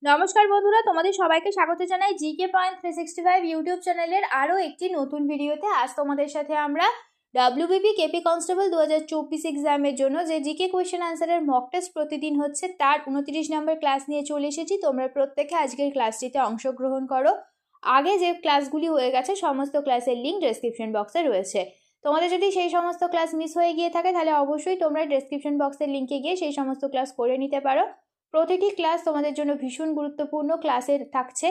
নমস্কার বন্ধুরা, তোমাদের সবাইকে স্বাগত জানাই জিকে পয়েন্ট 365 ইউটিউব চ্যানেলের আরও একটি নতুন ভিডিওতে। আজ তোমাদের সাথে আমরা ডাব্লিউবিপি কেপি কনস্টেবল 2024 এক্সামের জন্য যে জিকে কোয়েশ্চেন আনসারের মক টেস্ট প্রতিদিন হচ্ছে তার 29 নম্বর ক্লাস নিয়ে চলে এসেছি। তোমরা প্রত্যেকে আজকের ক্লাসটিতে অংশগ্রহণ করো। আগে যে ক্লাসগুলি হয়ে গেছে সমস্ত ক্লাসের লিঙ্ক ডেসক্রিপশন বক্সে রয়েছে। তোমাদের যদি সেই সমস্ত ক্লাস মিস হয়ে গিয়ে থাকে তাহলে অবশ্যই তোমরা ডেসক্রিপশন বক্সের লিঙ্কে গিয়ে সেই সমস্ত ক্লাস করে নিতে পারো। প্রতিটি ক্লাস তোমাদের জন্য ভীষণ গুরুত্বপূর্ণ। ক্লাসে থাকছে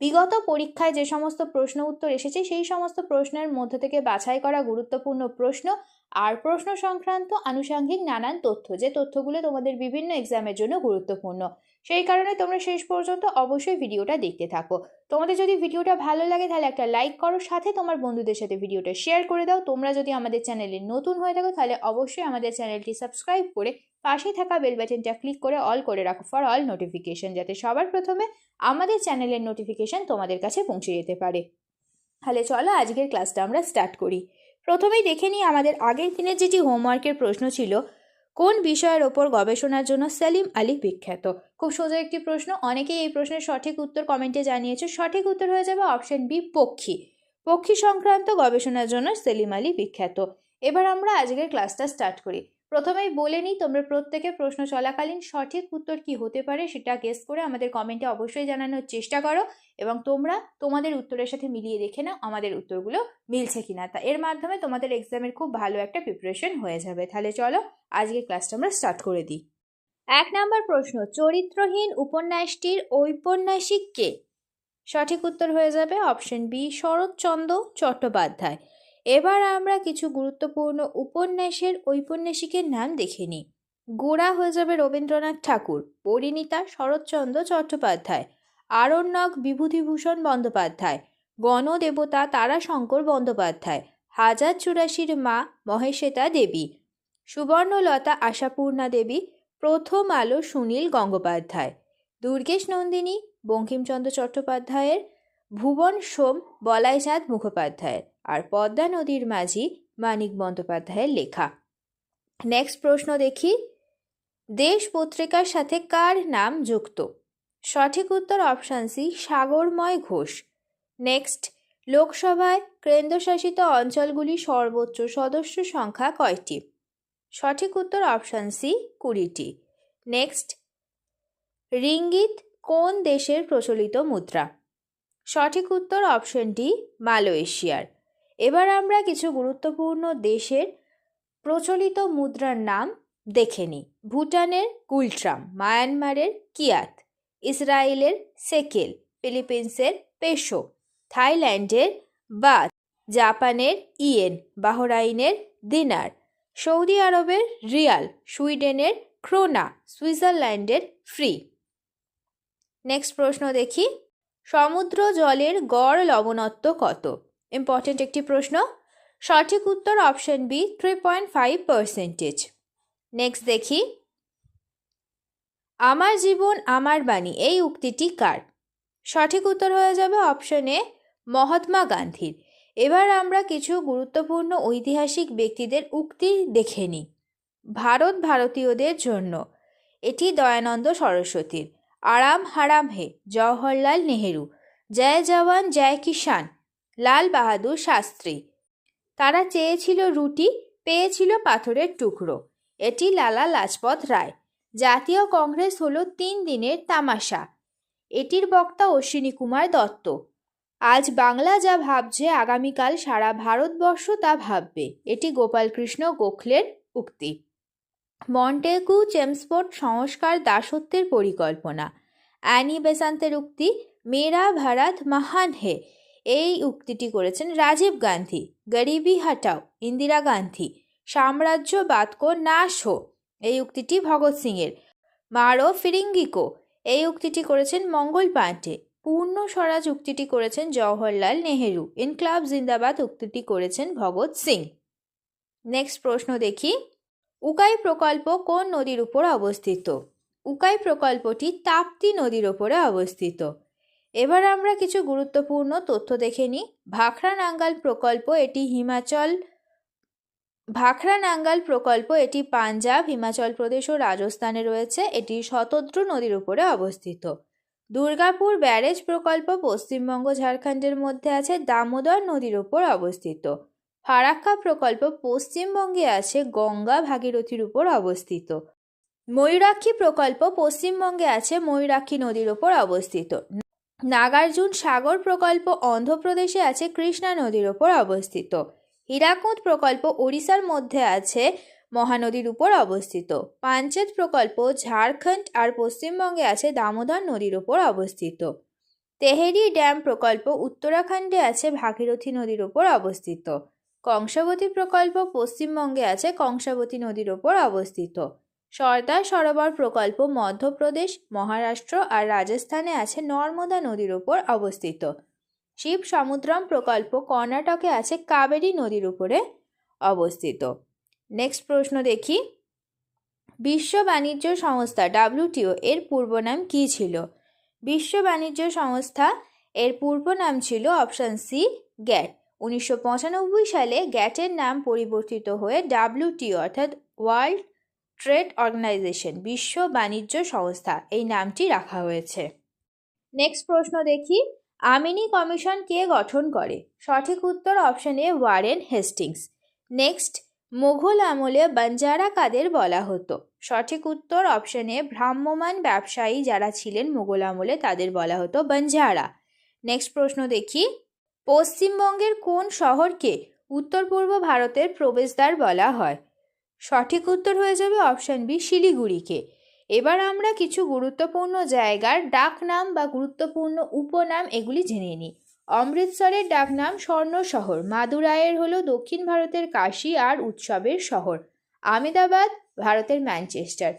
বিগত পরীক্ষায় যে সমস্ত প্রশ্ন উত্তর এসেছে সেই সমস্ত প্রশ্নের মধ্যে থেকে বাছাই করা গুরুত্বপূর্ণ প্রশ্ন আর প্রশ্ন সংক্রান্ত আনুষঙ্গিক নানান তথ্য, যে তথ্যগুলো তোমাদের বিভিন্ন এক্সামের জন্য গুরুত্বপূর্ণ। সেই কারণে তোমরা শেষ পর্যন্ত অবশ্যই ভিডিওটা দেখতে থাকো। তোমাদের যদি ভিডিওটা ভালো লাগে তাহলে একটা লাইক করো, সাথে তোমার বন্ধুদের সাথে ভিডিওটা শেয়ার করে দাও। তোমরা যদি আমাদের চ্যানেলে নতুন হয়ে থাকো তাহলে অবশ্যই আমাদের চ্যানেলটি সাবস্ক্রাইব করে পাশে থাকা বেল বাটনটা ক্লিক করে অল করে রাখো ফর অল নোটিফিকেশন, যাতে সবার প্রথমে আমাদের চ্যানেলের নোটিফিকেশন তোমাদের কাছে পৌঁছে যেতে পারে। তাহলে চলো আজকের ক্লাসটা আমরা স্টার্ট করি। প্রথমেই দেখে নিই আমাদের আগের দিনের যেটি হোমওয়ার্কের প্রশ্ন ছিল, কোন বিষয়ের ওপর গবেষণার জন্য সেলিম আলী বিখ্যাত। খুব সোজা একটি প্রশ্ন, অনেকেই এই প্রশ্নের সঠিক উত্তর কমেন্টে জানিয়েছে। সঠিক উত্তর হয়ে যাবে অপশন বি, পক্ষী। পক্ষী সংক্রান্ত গবেষণার জন্য সেলিম আলী বিখ্যাত। এবার আমরা আজকের ক্লাসটা স্টার্ট করি। প্রথমেই বলে নিই, তোমরা প্রত্যেকে প্রশ্ন চলাকালীন সঠিক উত্তর কি হতে পারে সেটা গেস করে আমাদের কমেন্টে অবশ্যই জানানোর চেষ্টা করো, এবং তোমরা তোমাদের উত্তরের সাথে মিলিয়ে দেখে নাও আমাদের উত্তরগুলো মিলছে কিনা। তা এর মাধ্যমে তোমাদের এক্সামের খুব ভালো একটা প্রিপারেশন হয়ে যাবে। তাহলে চলো আজকের ক্লাসটা আমরা স্টার্ট করে দিই। 1 নম্বর প্রশ্ন, চরিত্রহীন উপন্যাসটির ঔপন্যাসিক কে? সঠিক উত্তর হয়ে যাবে অপশন বি, শরৎচন্দ্র চট্টোপাধ্যায়। এবার আমরা কিছু গুরুত্বপূর্ণ উপন্যাসের ঔপন্যাসিকের নাম দেখে নিই। গোড়া হয়ে যাবে রবীন্দ্রনাথ ঠাকুর, পরিণীতা শরৎচন্দ্র চট্টোপাধ্যায়, আরণ্যক বিভূতিভূষণ বন্দ্যোপাধ্যায়, গণদেবতা তারাশঙ্কর বন্দ্যোপাধ্যায়, হাজার চুরাশির মা মহেশ্বেতা দেবী, সুবর্ণলতা আশাপূর্ণা দেবী, প্রথম আলো সুনীল গঙ্গোপাধ্যায়, দুর্গেশ নন্দিনী বঙ্কিমচন্দ্র চট্টোপাধ্যায়ের, ভুবন সোম বলাইচাঁদ মুখোপাধ্যায়ের, আর পদ্মা নদীর মাঝি মানিক বন্দ্যোপাধ্যায়ের লেখা। নেক্সট প্রশ্ন দেখি, দেশ পত্রিকার সাথে কার নাম যুক্ত? সঠিক উত্তর option C, Sagarmoy Ghosh. Next, লোকসভায় কেন্দ্রশাসিত অঞ্চলগুলির সর্বোচ্চ সদস্য সংখ্যা কয়টি? সঠিক উত্তর অপশান সি, 20টি। নেক্সট, রিঙ্গিত কোন দেশের প্রচলিত মুদ্রা? সঠিক উত্তর অপশন ডি, মালয়েশিয়ার। এবার আমরা কিছু গুরুত্বপূর্ণ দেশের প্রচলিত মুদ্রার নাম দেখে নিই। ভুটানের গুলট্রাম, মায়ানমারের কিয়াত, ইসরায়েলের সেকেল, ফিলিপিন্সের পেসো, থাইল্যান্ডের বাত, জাপানের ইয়েন, বাহরাইনের দিনার, সৌদি আরবের রিয়াল, সুইডেনের ক্রোনা, সুইজারল্যান্ডের ফ্রি। নেক্সট প্রশ্ন দেখি, সমুদ্র জলের গড় লবণত্ব কত? ইম্পর্টেন্ট একটি প্রশ্ন। সঠিক উত্তর অপশন বি, 3.5%। নেক্সট দেখি, আমার জীবন আমার বাণী এই উক্তিটি কার? সঠিক উত্তর হয়ে যাবে অপশন এ, মহাত্মা গান্ধীর। এবার আমরা কিছু গুরুত্বপূর্ণ ঐতিহাসিক ব্যক্তিদের উক্তি দেখে নিই। ভারত ভারতীয়দের জন্য, এটি দয়ানন্দ সরস্বতীর। আরাম হারাম হে জওহরলাল নেহেরু। জয় জওয়ান জয় কিষান লাল বাহাদুর শাস্ত্রী। তারা চেয়েছিল রুটি, পেয়েছিল পাথরের টুকরো, এটি লালা লাজপত রায়। জাতীয় কংগ্রেস হলো 3 দিনের তামাশা, এটির বক্তা অশ্বিনী কুমার দত্ত। আজ বাংলা যা ভাবছে আগামীকাল সারা ভারতবর্ষ তা ভাববে, এটি গোপালকৃষ্ণ গোখলের উক্তি। মন্টেগু চেমসফোর্ড সংস্কার দাসত্বের পরিকল্পনা। অ্যানি বেসান্তের উক্তি মেরা ভারত মহান হে, এই উক্তিটি করেছেন রাজীব গান্ধী। গরিবি হাটাও ইন্দিরা গান্ধী। সাম্রাজ্যবাদ কো নাশ হো, এই উক্তিটি ভগৎ সিংয়ের। মারো ফিরিঙ্গিকো, এই উক্তিটি করেছেন মঙ্গল পাণ্ডে। পূর্ণ স্বরাজ উক্তিটি করেছেন জওহরলাল নেহেরু। ইনকলাব জিন্দাবাদ উক্তিটি করেছেন ভগৎ সিং। নেক্সট প্রশ্ন দেখি, উকাই প্রকল্প কোন নদীর উপর অবস্থিত? উকাই প্রকল্পটি তাপ্তি নদীর উপরে অবস্থিত। এবার আমরা কিছু গুরুত্বপূর্ণ তথ্য দেখে নিই। ভাখরা নাঙ্গাল প্রকল্প, এটি এটি পাঞ্জাব, হিমাচল প্রদেশ ও রাজস্থানে রয়েছে। এটি শতদ্রু নদীর উপরে অবস্থিত। দুর্গাপুর ব্যারেজ প্রকল্প পশ্চিমবঙ্গ ঝাড়খণ্ডের মধ্যে আছে, দামোদর নদীর ওপর অবস্থিত। ফারাক্কা প্রকল্প পশ্চিমবঙ্গে আছে, গঙ্গা ভাগীরথীর উপর অবস্থিত। ময়ূরাক্ষী প্রকল্প পশ্চিমবঙ্গে আছে, ময়ূরাক্ষী নদীর ওপর অবস্থিত। নাগার্জুন সাগর প্রকল্প অন্ধ্রপ্রদেশে আছে, কৃষ্ণা নদীর ওপর অবস্থিত। হীরাকুদ প্রকল্প ওড়িশার মধ্যে আছে, মহানদীর উপর অবস্থিত। পাঞ্চেত প্রকল্প ঝাড়খণ্ড আর পশ্চিমবঙ্গে আছে, দামোদর নদীর উপর অবস্থিত। তেহেরি ড্যাম প্রকল্প উত্তরাখণ্ডে আছে, ভাগীরথী নদীর উপর অবস্থিত। কংসাবতী প্রকল্প পশ্চিমবঙ্গে আছে, কংসাবতী নদীর উপর অবস্থিত। সর্দার সরোবর প্রকল্প মধ্যপ্রদেশ, মহারাষ্ট্র আর রাজস্থানে আছে, নর্মদা নদীর উপর অবস্থিত। শিব সমুদ্রম প্রকল্প কর্ণাটকে আছে, কাবেরী নদীর উপরে অবস্থিত। নেক্সট প্রশ্ন দেখি, বিশ্ব বাণিজ্য সংস্থা WTO এর পূর্ব নাম কী ছিল? বিশ্ব বাণিজ্য সংস্থা এর পূর্ব নাম ছিল অপশান সি গ্যাট। 1995 সালে গ্যাটের নাম পরিবর্তিত হয়ে WTO অর্থাৎ ওয়ার্ল্ড ট্রেড অর্গানাইজেশন বিশ্ব বাণিজ্য সংস্থা এই নামটি রাখা হয়েছে। নেক্সট প্রশ্ন দেখি, আমিনি কমিশন কে গঠন করে? সঠিক উত্তর option A Warren Hastings. Next, Mughal আমলে বাঞ্জারা কাদের বলা হতো? সঠিক উত্তর অপশন এ ভ্রাম্যমাণ ব্যবসায়ী যারা ছিলেন মুঘল আমলে তাদের বলা হতো বাঞ্জারা। নেক্সট প্রশ্ন দেখি, পশ্চিমবঙ্গের কোন শহরকে উত্তর পূর্ব ভারতের প্রবেশদ্বার বলা হয়? সঠিক উত্তর হয়ে যাবে অপশান বি শিলিগুড়িকে। এবার আমরা কিছু গুরুত্বপূর্ণ জায়গার ডাকনাম বা গুরুত্বপূর্ণ উপনাম এগুলি জেনে নিই। অমৃতসরের ডাকনাম স্বর্ণ শহর। মাদুরাইয়ের হলো দক্ষিণ ভারতের কাশী আর উৎসবের শহর। আহমেদাবাদ ভারতের ম্যানচেস্টার।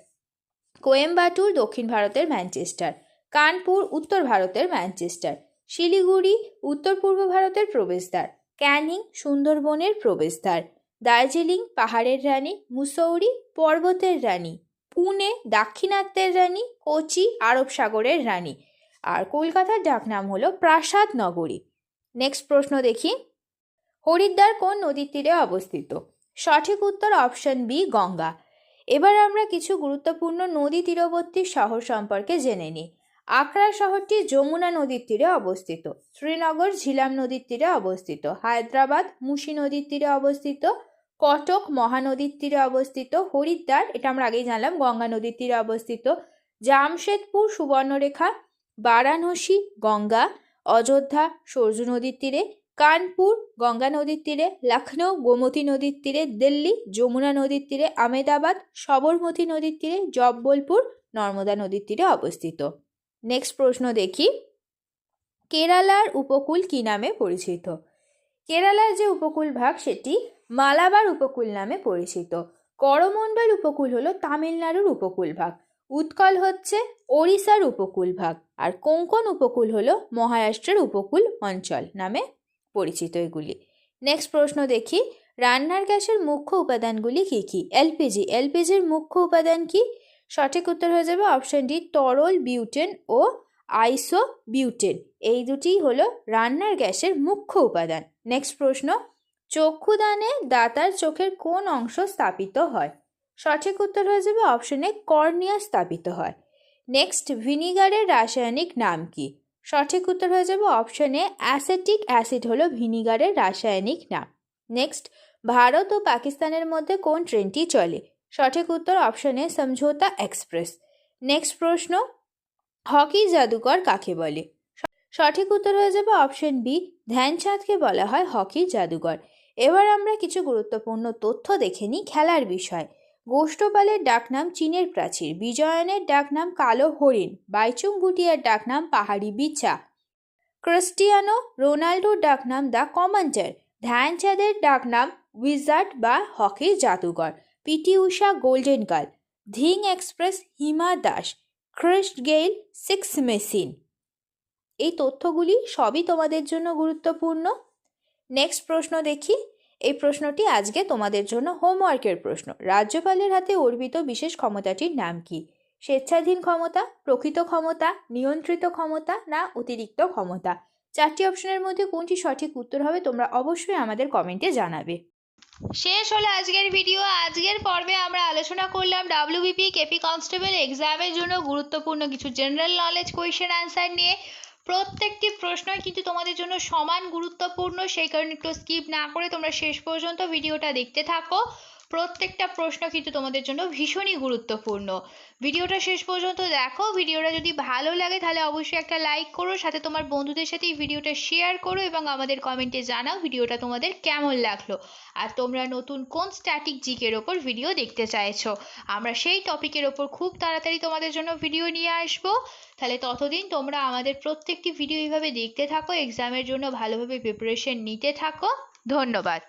কোয়েম্বাটুর দক্ষিণ ভারতের ম্যানচেস্টার। কানপুর উত্তর ভারতের ম্যানচেস্টার। শিলিগুড়ি উত্তর পূর্ব ভারতের প্রবেশদ্বার। ক্যানিং সুন্দরবনের প্রবেশদ্বার। দার্জিলিং পাহাড়ের রানী, মুসৌরি পর্বতের রানী, পুনে দাক্ষিণাত্যের রানী, কোচি আরব সাগরের রানী, আর কলকাতার ডাকনাম হলো প্রাসাদ নগরী। নেক্সট প্রশ্ন দেখি, হরিদ্বার কোন নদীর তীরে অবস্থিত? সঠিক উত্তর অপশন বি গঙ্গা। এবার আমরা কিছু গুরুত্বপূর্ণ নদী তীরবর্তী শহর সম্পর্কে জেনে নিই। আগ্রা শহরটি যমুনা নদীর তীরে অবস্থিত। শ্রীনগর ঝিলাম নদীর তীরে অবস্থিত। হায়দ্রাবাদ মুসি নদীর তীরে অবস্থিত। কটক মহানদীর তীরে অবস্থিত। হরিদ্বার এটা আমরা আগেই জানলাম গঙ্গা নদীর তীরে অবস্থিত। জামশেদপুর সুবর্ণরেখা। বারাণসী গঙ্গা। অযোধ্যা সরজু নদীর তীরে। কানপুর গঙ্গা নদীর তীরে। লখনৌ গোমতী নদীর তীরে। দিল্লি যমুনা নদীর তীরে। আহমেদাবাদ সবরমতী নদীর তীরে। জব্বলপুর নর্মদা নদীর তীরে অবস্থিত। নেক্সট প্রশ্ন দেখি, কেরালার উপকূল কি নামে পরিচিত? কেরালার যে উপকূল ভাগ সেটি মালাবার উপকূল নামে পরিচিত। করমণ্ডল উপকূল হলো তামিলনাড়ুর উপকূল ভাগ। উৎকল হচ্ছে ওড়িশার উপকূল ভাগ। আর কোঙ্কণ উপকূল হলো মহারাষ্ট্রের উপকূল অঞ্চল নামে পরিচিত এগুলি। নেক্সট প্রশ্ন দেখি, রান্নার গ্যাসের মুখ্য উপাদানগুলি কি কি? এলপিজি। এলপিজির মুখ্য উপাদান কি? সঠিক উত্তর হয়ে যাবে অপশন ডি তরল বিউটেন ও আইসো বিউটেন। এই দুটি হলো রান্নার গ্যাসের মুখ্য উপাদান। নেক্সট প্রশ্ন, চক্ষুদানে দাতার চোখের কোন অংশ স্থাপিত হয়? সঠিক উত্তর হয়ে যাবে অপশন এ কর্নিয়া স্থাপিত হয়। নেক্সট, ভিনিগারের রাসায়নিক নাম কি? সঠিক উত্তর হয়ে যাবে অপশন এ অ্যাসেটিক অ্যাসিড হলো ভিনিগারের রাসায়নিক নাম। নেক্সট, ভারত ও পাকিস্তানের মধ্যে কোন ট্রেনটি চলে? সঠিক উত্তর অপশন এ সমঝোতা এক্সপ্রেস। নেক্সট প্রশ্ন, হকি জাদুকর কাকে বলে? সঠিক উত্তর হয়ে যাবে অপশন বি ধ্যানচাঁদকে বলা হয় হকি জাদুকর। এবার আমরা কিছু গুরুত্বপূর্ণ তথ্য দেখে নিই খেলার বিষয়। গোষ্ঠপালের ডাকনাম চীনের প্রাচীর। বিজয়নের ডাকনাম কালো হরিণ। বাইচুং ভুটিয়ার ডাকনাম পাহাড়ি বিছা। ক্রিস্টিয়ানো রোনাল্ডোর ডাকনাম দ্য কমান্ডার। ধ্যানচাঁদের ডাকনাম উইজার্ড বা হকি জাদুকর। PT Usha golden girl. Dhing express Hima Das. Chris Gayle six machine. এই তথ্যগুলি সবই তোমাদের জন্য গুরুত্বপূর্ণ। নেক্সট প্রশ্ন দেখি, এই প্রশ্নটি আজকে তোমাদের জন্য হোমওয়ার্কের প্রশ্ন। রাজ্যপালের হাতে অর্পিত বিশেষ ক্ষমতাটির নাম কি? স্বেচ্ছাধীন ক্ষমতা, প্রকৃত ক্ষমতা, নিয়ন্ত্রিত ক্ষমতা না অতিরিক্ত ক্ষমতা? চারটি অপশনের মধ্যে কোনটি সঠিক উত্তর হবে তোমরা অবশ্যই আমাদের কমেন্টে জানাবে। শেষ হলো আজকের ভিডিও। আজকের পর্বে আমরা আলোচনা করলাম ডাব্লিউবিপি কেপি কনস্টেবল এক্সামের জন্য গুরুত্বপূর্ণ কিছু জেনারেল নলেজ কোয়েশ্চেন অ্যান্সার নিয়ে। প্রত্যেকটি প্রশ্নই কিন্তু তোমাদের জন্য সমান গুরুত্বপূর্ণ, সেই কারণে একটু স্কিপ না করে তোমরা শেষ পর্যন্ত ভিডিওটা দেখতে থাকো। প্রত্যেকটা প্রশ্ন কিন্তু তোমাদের জন্য ভীষণই গুরুত্বপূর্ণ। ভিডিওটা শেষ পর্যন্ত দেখো। ভিডিওটা যদি ভালো লাগে তাহলে অবশ্যই একটা লাইক করো, সাথে তোমার বন্ধুদের সাথে এই ভিডিওটা শেয়ার করো এবং আমাদের কমেন্টে জানাও ভিডিওটা তোমাদের কেমন লাগলো আর তোমরা নতুন কোন স্ট্যাটিক জিকের ওপর ভিডিও দেখতে চাইছো। আমরা সেই টপিকের ওপর খুব তাড়াতাড়ি তোমাদের জন্য ভিডিও নিয়ে আসবো। তাহলে ততদিন তোমরা আমাদের প্রত্যেকটি ভিডিও এইভাবে দেখতে থাকো, এক্সামের জন্য ভালোভাবে প্রিপারেশন নিতে থাকো। ধন্যবাদ।